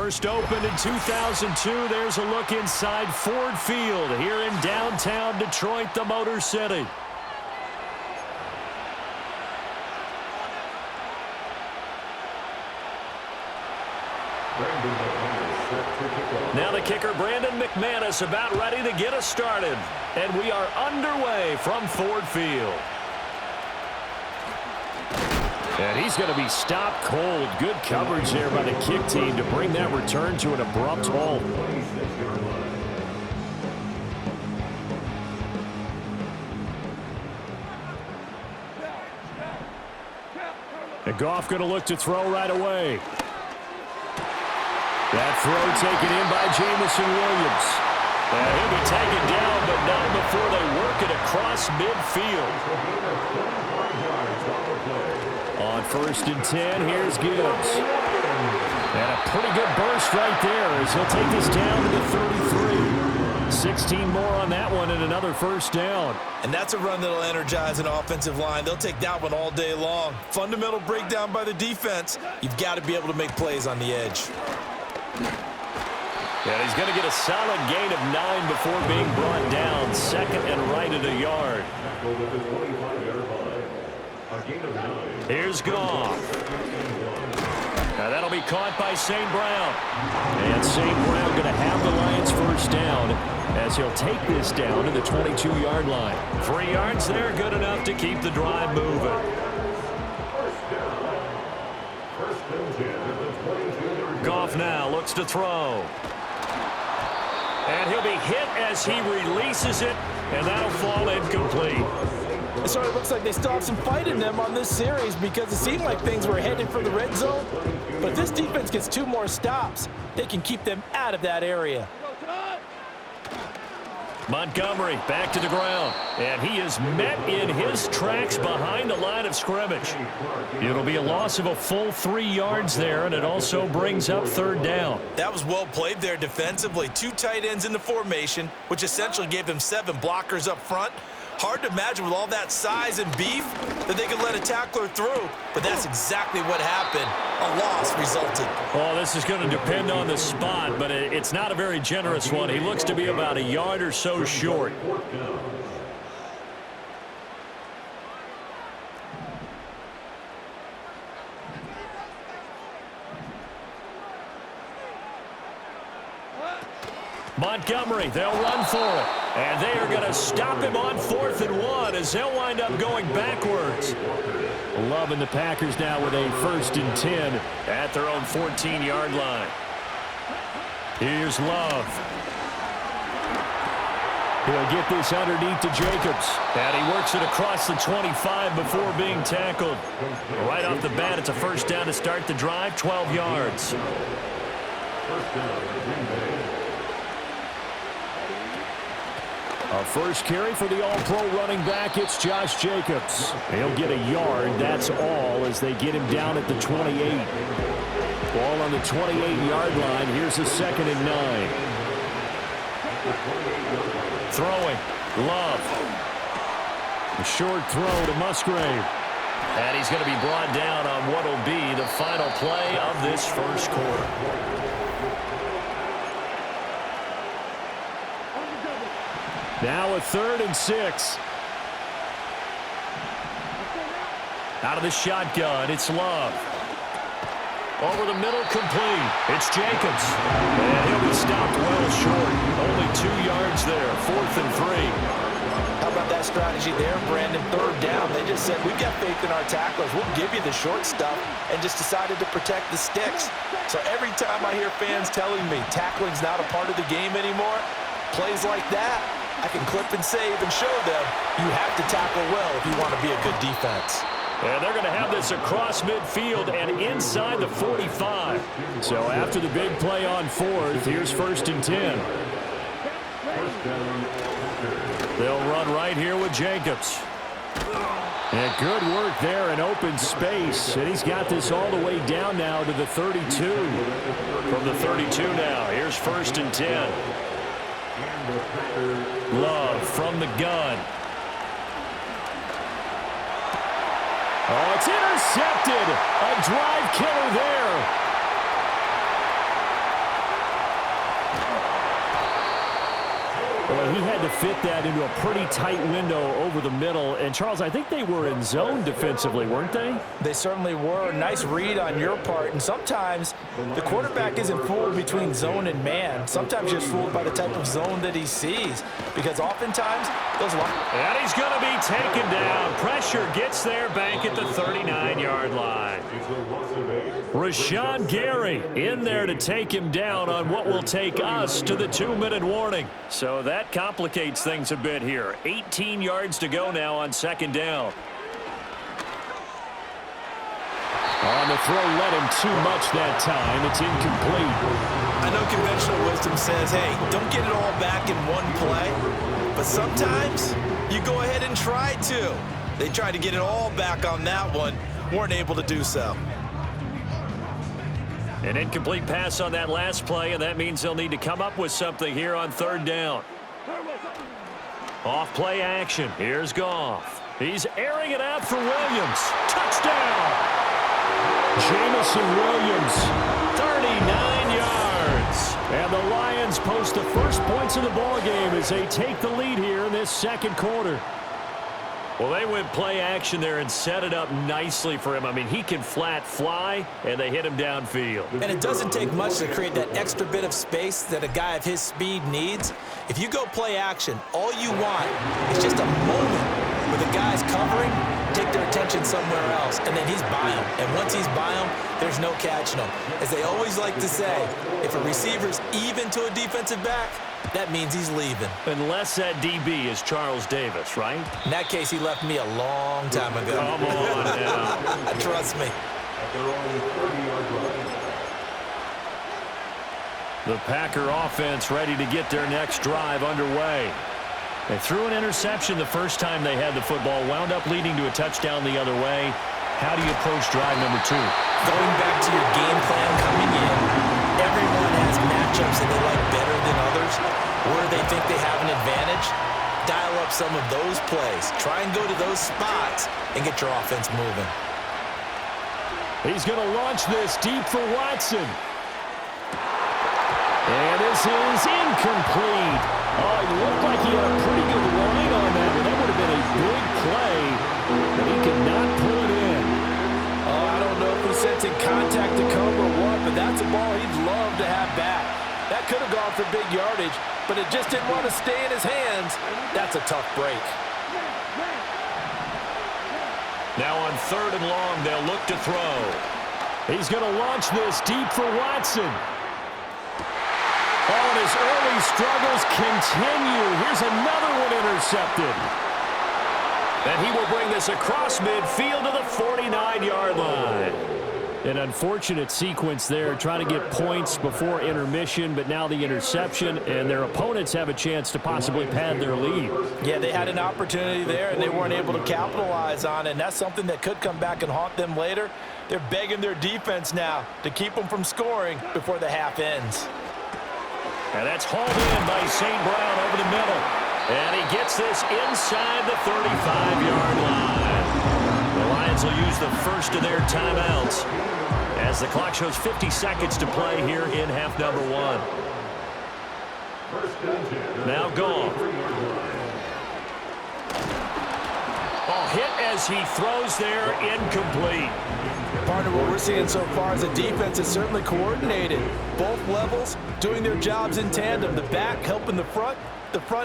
First opened in 2002, there's a look inside Ford Field here in downtown Detroit, the Motor City. Now the kicker, Brandon McManus, about ready to get us started. And we are underway from Ford Field. And he's going to be stopped cold. Good coverage there by the kick team to bring that return to an abrupt halt. And Goff going to look to throw right away. That throw taken in by Jamison Williams. And he'll be taken down, but not before they work it across midfield. On 1st and 10, here's Gibbs. And a pretty good burst right there as he'll take this down to the 33. 16 more on that one and another first down. And that's a run that'll energize an offensive line. They'll take that one all day long. Fundamental breakdown by the defense. You've got to be able to make plays on the edge. And he's going to get a solid gain of 9 before being brought down. 2nd and right at a yard. Here's Goff. Now that'll be caught by St. Brown. And St. Brown going to have the Lions first down as he'll take this down to the 22-yard line. 3 yards there, good enough to keep the drive moving. Goff now looks to throw. And he'll be hit as he releases it, and that'll fall incomplete. So it looks like they still have some fight in them on this series because it seemed like things were headed for the red zone. But this defense gets 2 more stops. They can keep them out of that area. Montgomery back to the ground, and he is met in his tracks behind the line of scrimmage. It'll be a loss of a full 3 yards there, and it also brings up 3rd down. That was well played there defensively. 2 tight ends in the formation, which essentially gave them 7 blockers up front. Hard to imagine with all that size and beef that they could let a tackler through, but that's exactly what happened. A loss resulted. Well, this is going to depend on the spot, but it's not a very generous one. He looks to be about a yard or so short. Montgomery, they'll run for it. And they are going to stop him on 4th and 1 as they'll wind up going backwards. Loving the Packers now with a 1st and 10 at their own 14-yard line. Here's Love. He'll get this underneath to Jacobs. And he works it across the 25 before being tackled. Right off the bat, it's a first down to start the drive, 12 yards. First down, Green Bay. Our first carry for the all-pro running back, it's Josh Jacobs. He'll get a yard, that's all, as they get him down at the 28. Ball on the 28-yard line. Here's a 2nd and 9. Throwing. Love. A short throw to Musgrave. And he's going to be brought down on what will be the final play of this first quarter. Now a 3rd and 6. Out of the shotgun, it's Love. Over the middle, complete. It's Jacobs. And he'll be stopped well short. Only 2 yards there, 4th and 3. How about that strategy there, Brandon? 3rd down. They just said, we've got faith in our tacklers. We'll give you the short stuff, and just decided to protect the sticks. So every time I hear fans telling me tackling's not a part of the game anymore, plays like that, I can clip and save and show them you have to tackle well if you want to be a good defense. And they're going to have this across midfield and inside the 45. So after the big play on 4th, here's 1st and 10. They'll run right here with Jacobs. And good work there in open space. And he's got this all the way down now to the 32. From the 32 now, here's 1st and 10. Love from the gun. Oh, it's intercepted. A drive killer there. Well, he had to fit that into a pretty tight window over the middle. And, Charles, I think they were in zone defensively, weren't they? They certainly were. Nice read on your part. And sometimes the quarterback isn't fooled between zone and man. Sometimes you're fooled by the type of zone that he sees. Because oftentimes, those... And he's going to be taken down. Pressure gets there back at the 39-yard line. Rashawn Gary in there to take him down on what will take us to the 2-minute warning. So that complicates things a bit here. 18 yards to go now on second down. On the throw, led him too much that time. It's incomplete. I know conventional wisdom says, hey, don't get it all back in one play. But sometimes you go ahead and try to. They tried to get it all back on that one. Weren't able to do so. An incomplete pass on that last play, and that means they'll need to come up with something here on third down. Off play action. Here's Goff. He's airing it out for Williams. Touchdown! Jamison Williams, 39 yards. And the Lions post the first points of the ballgame as they take the lead here in this second quarter. Well, they went play action there and set it up nicely for him. I mean, he can flat fly, and they hit him downfield. And it doesn't take much to create that extra bit of space that a guy of his speed needs. If you go play action, all you want is just a moment where the guy's covering, take their attention somewhere else, and then he's by him. And once he's by him, there's no catching him. As they always like to say, if a receiver's even to a defensive back, that means he's leaving. Unless that DB is Charles Davis, right? In that case, he left me a long time ago. Come on now. Trust me. The Packer offense ready to get their next drive underway. They threw an interception the first time they had the football, wound up leading to a touchdown the other way. How do you approach drive number 2? Going back to your game plan coming in, everyone has matchups that they like better than others, where they think they have an advantage. Dial up some of those plays. Try and go to those spots and get your offense moving. He's going to launch this deep for Watson. And this is incomplete. Oh, it looked like he had a pretty good line on that, but that would have been a big play, but he could not pull it in. Oh, I don't know if he's sensing contact to come or what, but that's a ball he'd love to have back. That could have gone for big yardage, but it just didn't want to stay in his hands. That's a tough break. Now on third and long, they'll look to throw. He's going to launch this deep for Watson. Oh, and his early struggles continue. Here's another one intercepted. And he will bring this across midfield to the 49-yard line. An unfortunate sequence there, trying to get points before intermission, but now the interception, and their opponents have a chance to possibly pad their lead. Yeah, they had an opportunity there, and they weren't able to capitalize on it, and that's something that could come back and haunt them later. They're begging their defense now to keep them from scoring before the half ends. And that's hauled in by St. Brown over the middle. And he gets this inside the 35-yard line. The Lions will use the first of their timeouts as the clock shows 50 seconds to play here in half number 1. Now Goff. Oh, hit as he throws there, incomplete. Partner, what we're seeing so far as a defense is certainly coordinated. Both levels doing their jobs in tandem. The back helping the front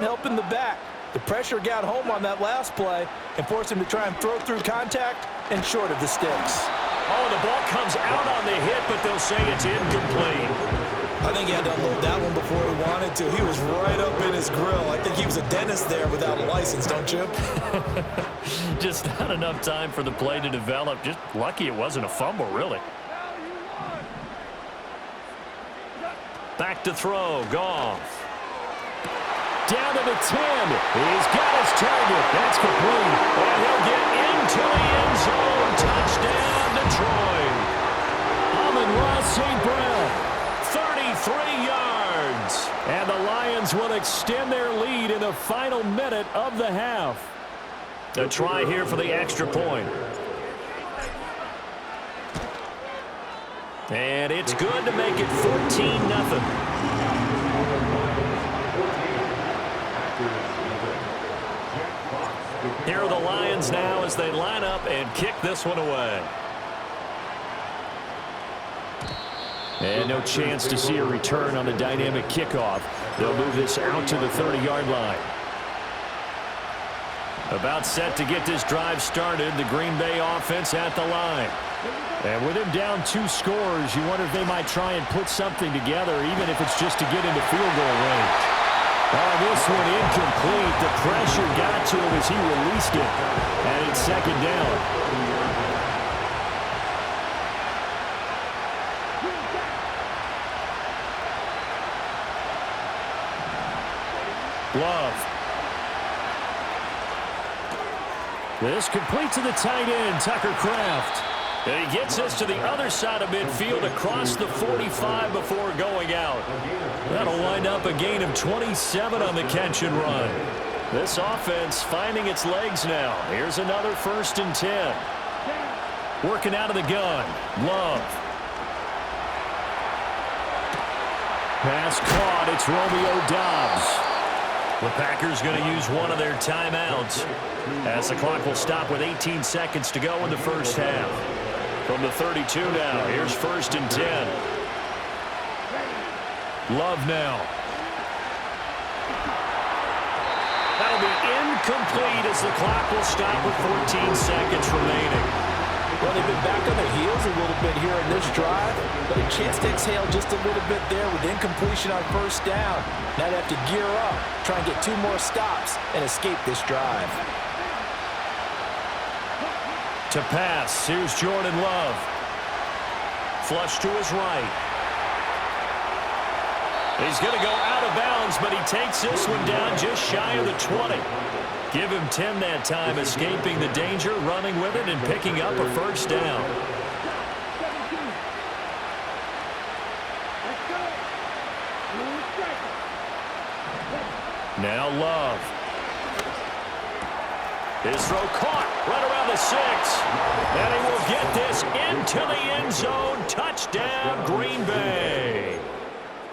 helping the back. The pressure got home on that last play and forced him to try and throw through contact and short of the sticks. Oh, the ball comes out on the hit, but they'll say it's incomplete. I think he had to unload that one before he wanted to. He was right up in his grill. I think he was a dentist there without a license, don't you? Just not enough time for the play to develop. Just lucky it wasn't a fumble, really. Back to throw. Goff. Down to the 10. He's got his target. That's complete. And he'll get into the end zone. Touchdown, Detroit. Amon-Ra St. Brown. 33 yards. And the Lions will extend their lead in the final minute of the half. A try here for the extra point. And it's good to make it 14-0. hands now as they line up and kick this one away. And no chance to see a return on the dynamic kickoff. They'll move this out to the 30-yard line. About set to get this drive started, the Green Bay offense at the line. And with him down 2 scores, you wonder if they might try and put something together, even if it's just to get into field goal range. Oh, this one incomplete. The pressure got to him as he released it. And it's second down. Love. This complete to the tight end, Tucker Kraft. And he gets us to the other side of midfield across the 45 before going out. That'll wind up a gain of 27 on the catch and run. This offense finding its legs now. Here's another 1st and 10. Working out of the gun. Love. Pass caught. It's Romeo Doubs. The Packers going to use one of their timeouts as the clock will stop with 18 seconds to go in the first half. From the 32 now, here's 1st and 10. Love now. That'll be incomplete as the clock will stop with 14 seconds remaining. Well, they've been back on their heels a little bit here in this drive, but a chance to exhale just a little bit there with incompletion on 1st down. Now they have to gear up, try and get 2 more stops, and escape this drive. To pass, here's Jordan Love. Flush to his right. He's going to go out of bounds, but he takes this one down just shy of the 20. Give him 10 that time, escaping the danger, running with it, and picking up a 1st down. Now Love. His throw caught right around the 6. And he will get this into the end zone. Touchdown, Green Bay.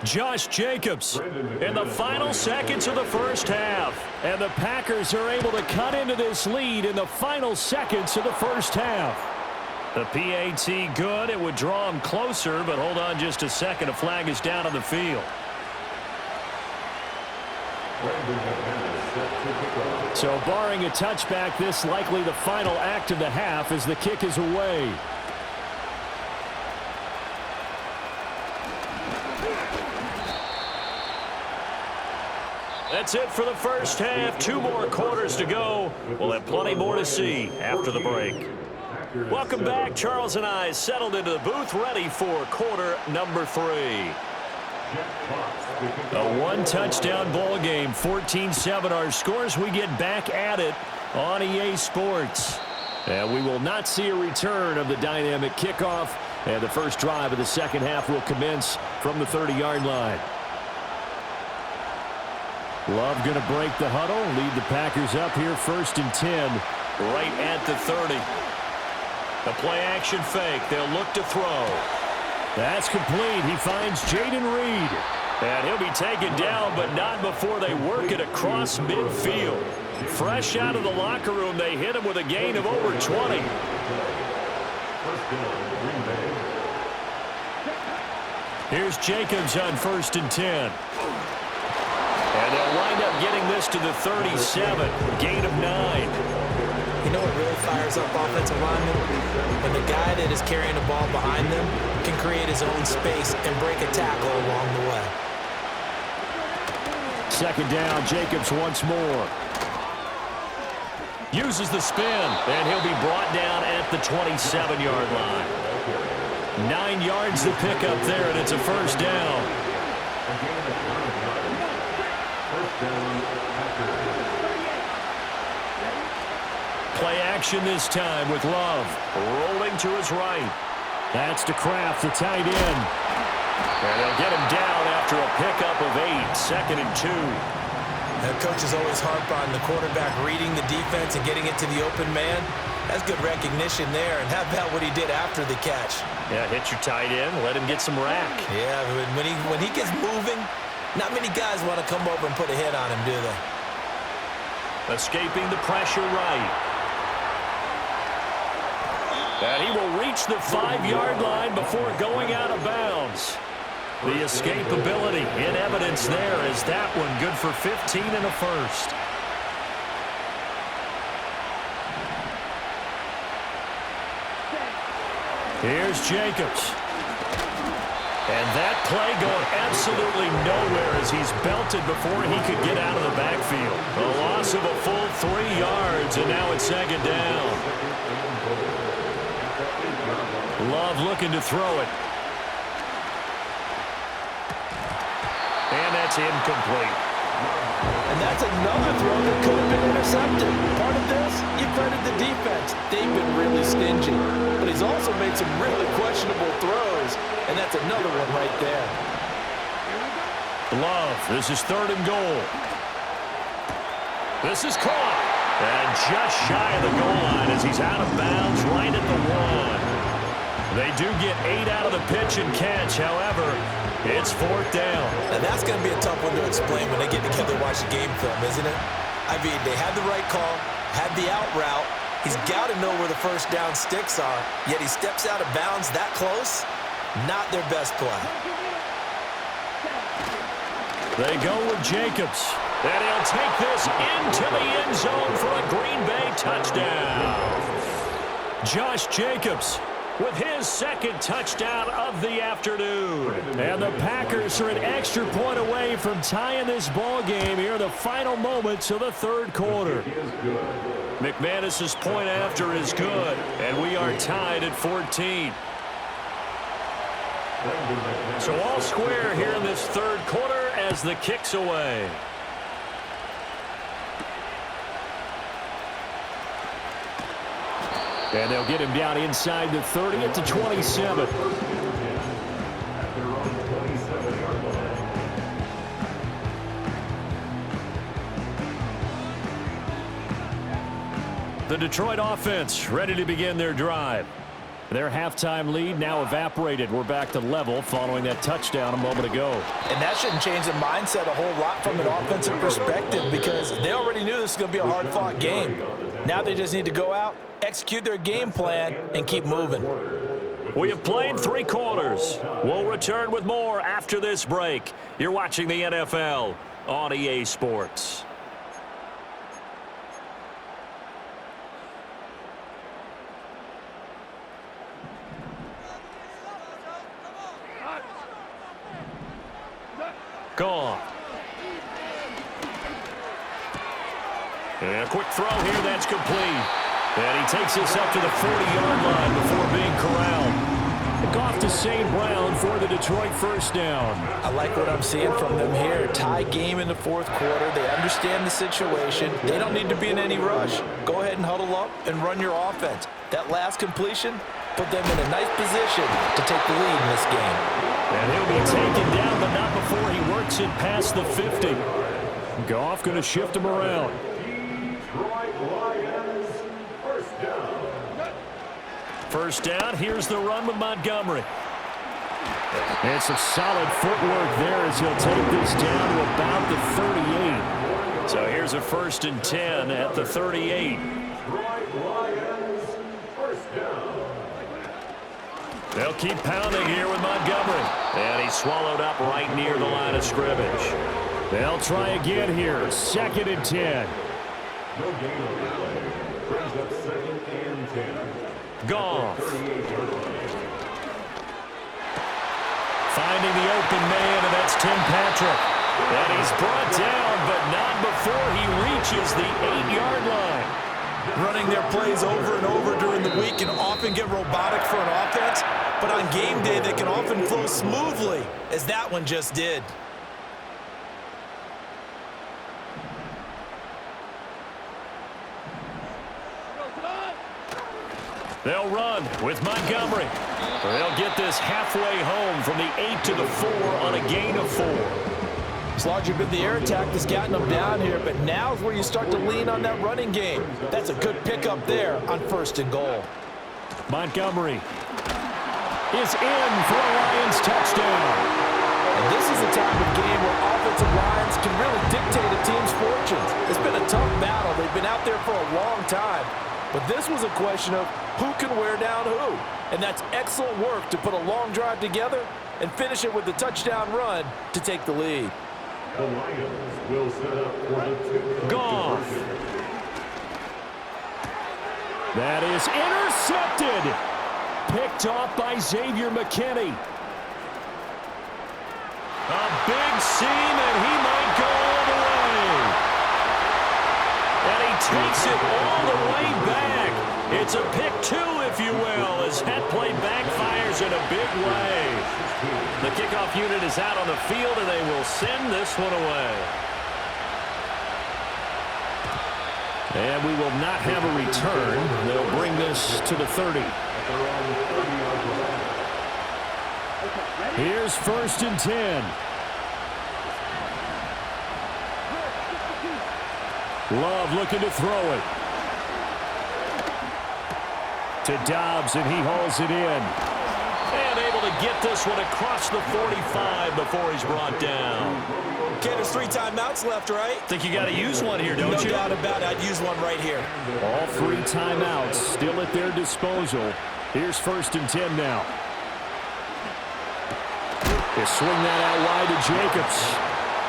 Josh Jacobs in the final seconds of the first half. And the Packers are able to cut into this lead in the final seconds of the first half. The PAT good. It would draw him closer, but hold on just a second. A flag is down on the field. So barring a touchback, this likely the final act of the half as the kick is away. That's it for the first half. 2 more quarters to go. We'll have plenty more to see after the break. Welcome back. Charles and I settled into the booth ready for quarter number 3. A 1-touchdown ball game, 14-7 our scores. We get back at it on EA Sports. And we will not see a return of the dynamic kickoff. And the first drive of the second half will commence from the 30-yard line. Love going to break the huddle, lead the Packers up here 1st and 10. Right at the 30. The play-action fake. They'll look to throw. That's complete. He finds Jaden Reed. And he'll be taken down, but not before they work it across midfield. Fresh out of the locker room, they hit him with a gain of over 20. Here's Jacobs on 1st and 10. And they'll wind up getting this to the 37. Gain of 9. You know what really fires up offensive linemen? When the guy that is carrying the ball behind them can create his own space and break a tackle along the way. Second down, Jacobs once more. Uses the spin, and he'll be brought down at the 27-yard line. 9 yards to pick up there, and it's a 1st down. Play action this time with Love. Rolling to his right. That's to Kraft, the tight end. And they'll get him down after a pickup of 8. 2nd and 2. Now, coaches always harp on the quarterback reading the defense and getting it to the open man. That's good recognition there. And how about what he did after the catch? Yeah, hit your tight end. Let him get some rack. Yeah, when he gets moving, not many guys want to come over and put a hit on him, do they? Escaping the pressure right. And he will reach the 5-yard line before going out of bounds. The escapability in evidence there as that one good for 15 and a first. Here's Jacobs. And that play going absolutely nowhere as he's belted before he could get out of the backfield. A loss of a full 3 yards, and now it's second down. Love looking to throw it. And that's incomplete. And that's another throw that could have been intercepted. Part of this, you credit the defense. They've been really stingy. But he's also made some really questionable throws, and that's another one right there. Love, this is 3rd and goal. This is caught. And just shy of the goal line as he's out of bounds right at the 1. They do get 8 out of the pitch and catch. However, it's 4th down. And that's going to be a tough one to explain when they get together and watch the game film, isn't it? I mean, they had the right call, had the out route. He's got to know where the first down sticks are, yet he steps out of bounds that close. Not their best play. They go with Jacobs. And he'll take this into the end zone for a Green Bay touchdown. Josh Jacobs with his 2nd touchdown of the afternoon. And the Packers are an extra point away from tying this ball game here in the final moments of the 3rd quarter. McManus's point after is good, and we are tied at 14. So all square here in this 3rd quarter as the kick's away. And they'll get him down inside the 30 at the 27. The Detroit offense ready to begin their drive. Their halftime lead now evaporated. We're back to level following that touchdown a moment ago. And that shouldn't change the mindset a whole lot from an offensive perspective because they already knew this was going to be a hard-fought game. Now they just need to go out, execute their game plan, and keep moving. We have played 3 quarters. We'll return with more after this break. You're watching the NFL on EA Sports. Gone. And a quick throw here, that's complete. And he takes this up to the 40-yard line before being corralled. Off to St. Brown for the Detroit first down. I like what I'm seeing from them here. Tie game in the 4th quarter. They understand the situation. They don't need to be in any rush. Go ahead and huddle up and run your offense. That last completion put them in a nice position to take the lead in this game. And he'll be taken down, but not before he works it past the 50. Goff going to shift him around. First down, here's the run with Montgomery. And some solid footwork there as he'll take this down to about the 38. So here's a 1st and 10 at the 38. They'll keep pounding here with Montgomery. And he's swallowed up right near the line of scrimmage. They'll try again here, 2nd and 10. Goff. Finding the open man, and that's Tim Patrick. And he's brought down, but not before he reaches the 8-yard line. Running their plays over and over during the week can often get robotic for an offense, but on game day they can often flow smoothly, as that one just did. They'll run with Montgomery. They'll get this halfway home from the 8 to the 4 on a gain of 4. It's largely been the air attack that's gotten them down here, but now is where you start to lean on that running game. That's a good pickup there on 1st and goal. Montgomery is in for a Lions touchdown. And this is a type of game where offensive lines can really dictate a team's fortunes. It's been a tough battle. They've been out there for a long time. But this was a question of who can wear down who. And that's excellent work to put a long drive together and finish it with the touchdown run to take the lead. The Lions will set up for the tip. Goff. That is intercepted. Picked off by Xavier McKinney. A big seam, and he might go all the way. And he takes it all the way back. It's a pick two, if you will, as that play backfires in a big way. The kickoff unit is out on the field, and they will send this one away. And we will not have a return. They'll bring this to the 30. Here's 1st and 10. Love looking to throw it. To Dobbs, and he hauls it in. And able to get this one across the 45 before he's brought down. Okay, there's 3 timeouts left, right? Think you got to use one here, don't you? No doubt about it. I'd use one right here. All 3 timeouts still at their disposal. Here's 1st and 10 now. They swing that out wide to Jacobs.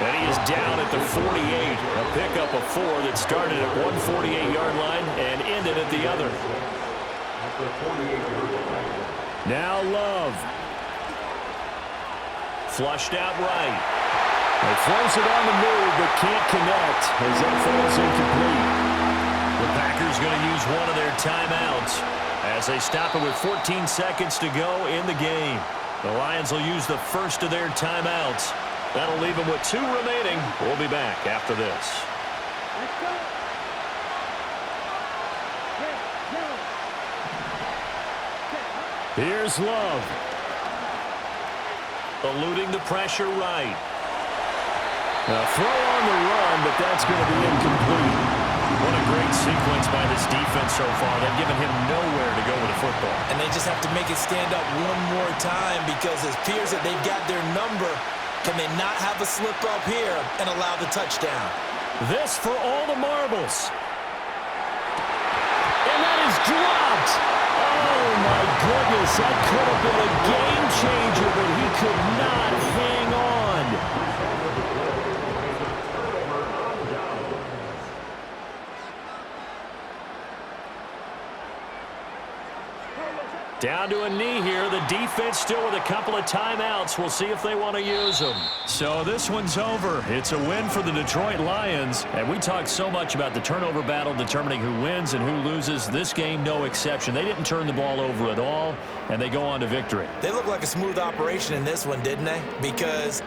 And he is down at the 48. A pickup of 4 that started at one 48-yard line and ended at the other. Now Love. Flushed out right. He throws it on the move but can't connect as that falls incomplete. The Packers going to use one of their timeouts as they stop it with 14 seconds to go in the game. The Lions will use the first of their timeouts. That'll leave them with 2 remaining. We'll be back after this. Here's Love. Eluding the pressure right. A throw on the run, but that's going to be incomplete. What a great sequence by this defense so far. They've given him nowhere to go with the football. And they just have to make it stand up one more time because it appears that they've got their number. Can they not have a slip up here and allow the touchdown? This for all the marbles. And that is dropped. Oh, my goodness. That could have been a game changer, but he could not hang on. Down to a knee here. The defense still with a couple of timeouts. We'll see if they want to use them. So this one's over. It's a win for the Detroit Lions. And we talked so much about the turnover battle determining who wins and who loses. This game, no exception. They didn't turn the ball over at all, and they go on to victory. They look like a smooth operation in this one, didn't they? Because